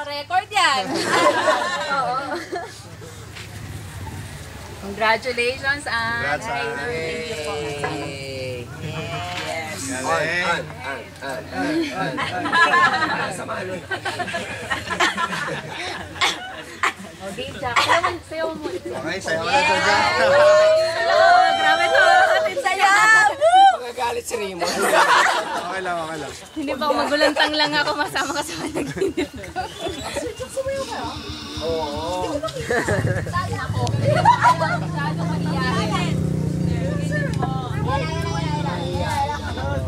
Naka-record yan. Oo. Congratulations, Ann. Congrats, Ann. Thank you po. Yes. Okay, Jack. Sayaw mo. Okay, sayo ka na dyan, Jack. Hello, grabe to. Sayaw! Magagalit si Raymond. Okay lang, okay lang. Hindi ba magulantang lang ako masama ka sa panaginip ko. Oo. Sana ako. Masyado maniyari.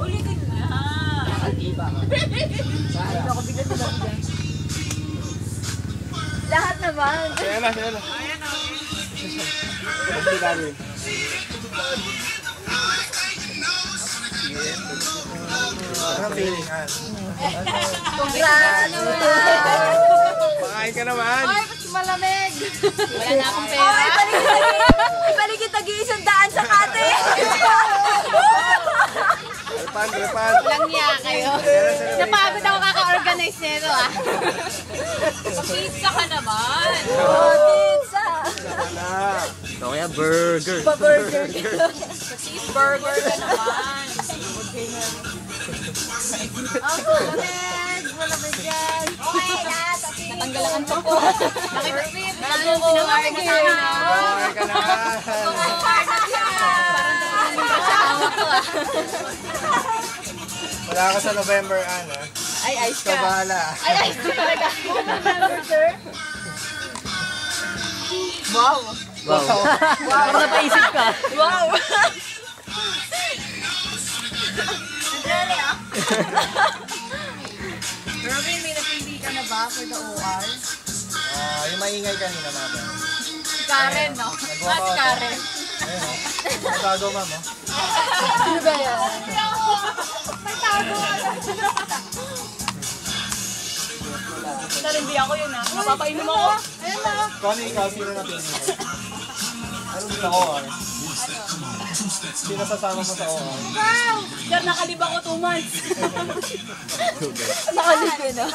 Ulitin na. Iba. Lahat naman. Sayo na, sayo na. Pagdi namin. Anong feeling, Ann? Congrats! Pakain ka naman. Ay, mas malamig. Wala na akong Oh, pera. ipaligid tag-iisang daan sa kate. Repan, repan. Lang niya kayo. Napagod ako kaka-organize nito ah. Pizza ka naman. Oh, pizza. Na. Ito kaya burger. Pa-burger. Cheeseburger ka naman. Ako, malamig. Malamig yan. Okay, lahat. Natanggalan ang tuko. Nakipit. Pinawari mo sana. Okay ka na. Parang naman yung asawa ko ah. Wala ka sa November, Ann, ha? Ay, ice Ikaw ka. bahala. Ay, ice ka talaga. Remember, sir? Wow. Wow. Wow, napaisip ka. Wow. Robin, may napili ka na ba for the OR? Yung maingay kanina, mama. Karen, no? At Karen. Ayun, oh. Ang tago, ma'am, oh. Ano ba yan? May tago. Narindi ako yun ah. Napapainom ako. Ayun na. Kung ikaw, sino na pinili mo? Ano gusto ko, ah? Sino sasama mo sa OR? Wow! Sir, nakalibang ko 2 months. Nakalibin, no?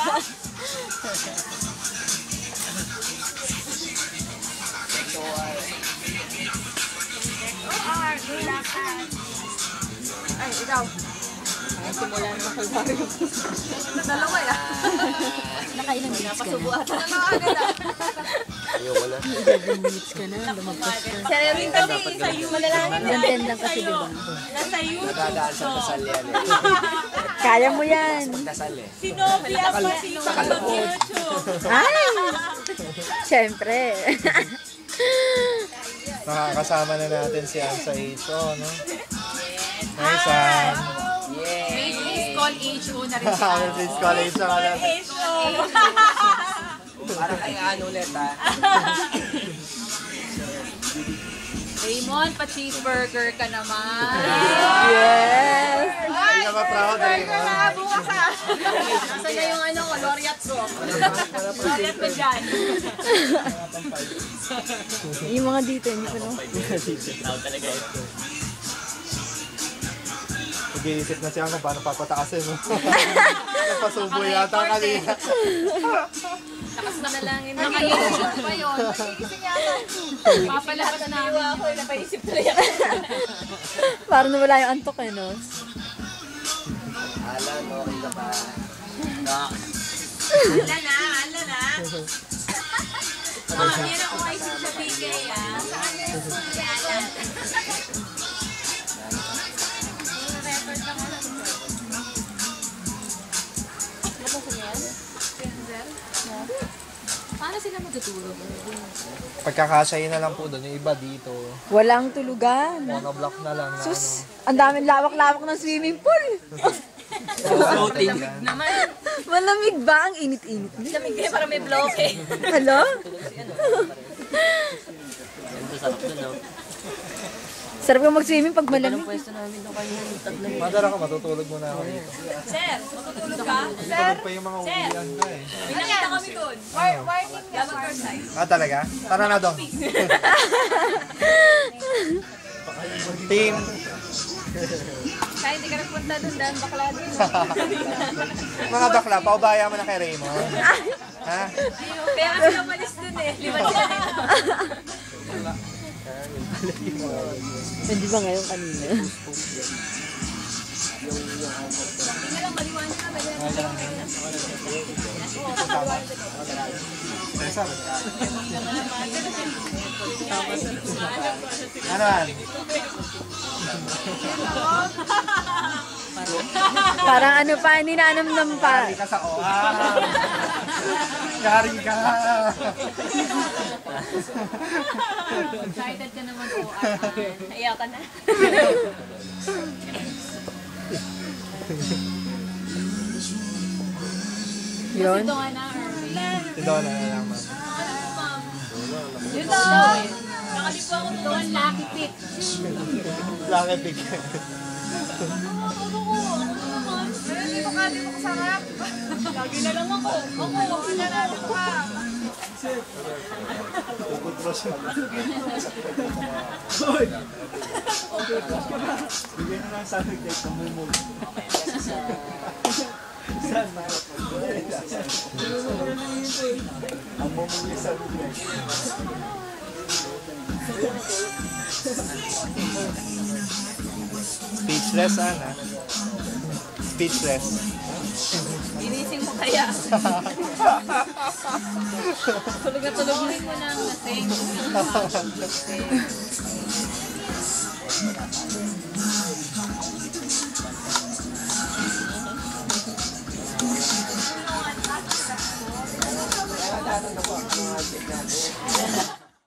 Ay, ikaw. Ay, simula na makalbari. Dalawa ya. Nakailang minutes ka na. Ata. Agad ah. Ayoko na. 7 minutes ka na. Lumagpas ka. Sarili kasi sa iyo. Manalangin na. Ganyan lang kasi, diba? Nasa YouTube. Nadadaan sa dasal yan eh. Kaya mo yan. Dasal eh. Sinopia pa si YouTube. Ay! Siyempre. Nakakasama na natin si Ann sa HO, no? Nice, Ann. May please call HO na rin si Ann. This college sa kanan. Para kay ano ulit ha. Raymond, pa-cheeseburger ka naman. Yes! Hindi ka ba proud, Raymond? Bukas ah. Nasa na yung ano ko, laureate ko. Laureate ko dyan. Yung mga dito, hindi ko no. Nag-iisip na siya kung paano papatakasin, no? Napasubo yata kanina. Takas na nalangin. Naka-YouTube pa yun. Papalapat na ako. Napaisip na yan. Parang nawala yung antok eh, no? Alan, okay ka ba? Ala na, ala na. Oh, yan ako maisip sa bigay ah. Saan yung Alan? Record lang ako. Paano sila matutulog? Pagkakasyahin na lang po doon, yung iba dito. Walang tulugan. Monoblock na lang na Sus, ang daming lawak-lawak ng swimming pool. Floating. Naman. Malamig ba? Ang init-init niya. Lamig din para may bloke eh. Hello? Ito sarap dun no? Sarap yung mag-swimming pag malamig. Pwesto namin doon kanina. Taglan. Madara ka, matutulog muna ako dito. Sir, matutulog ka? Tulog pa yung mga uwian ko eh. Pinakita kami doon. Warning na for size. Ah, talaga? Tara na doon. Team. Kaya hindi ka nagpunta doon dahil bakla din. Mga bakla, paubaya mo na kay Raymond. Ha? Kaya kasi namalis dun eh. Liwan siya. Hindi ba ngayon kanina? Hindi lang, maliwanag na. Ano yan? Parang ano pa, hindi naanam-nam pa. Yari ka sa OA. Yari ka. Excited ka naman po. Ayaw ka na. Yun. Ito nga na, Erwin. Si Donna na lang, ma'am. Yun daw. Nakalipo ako doon, Lucky Pick. Lucky pick. Hindi mo ka, di mo kasarap. Lagi na lang ako. Ako na lang ka. Puputro siya. Bigyan na lang sa akin kahit namumul. Saan na? Ang mumuli sa bigay. Speechless, Ana. Speechless. Inising mo kaya. Tulog na tulog mo na ang lasing.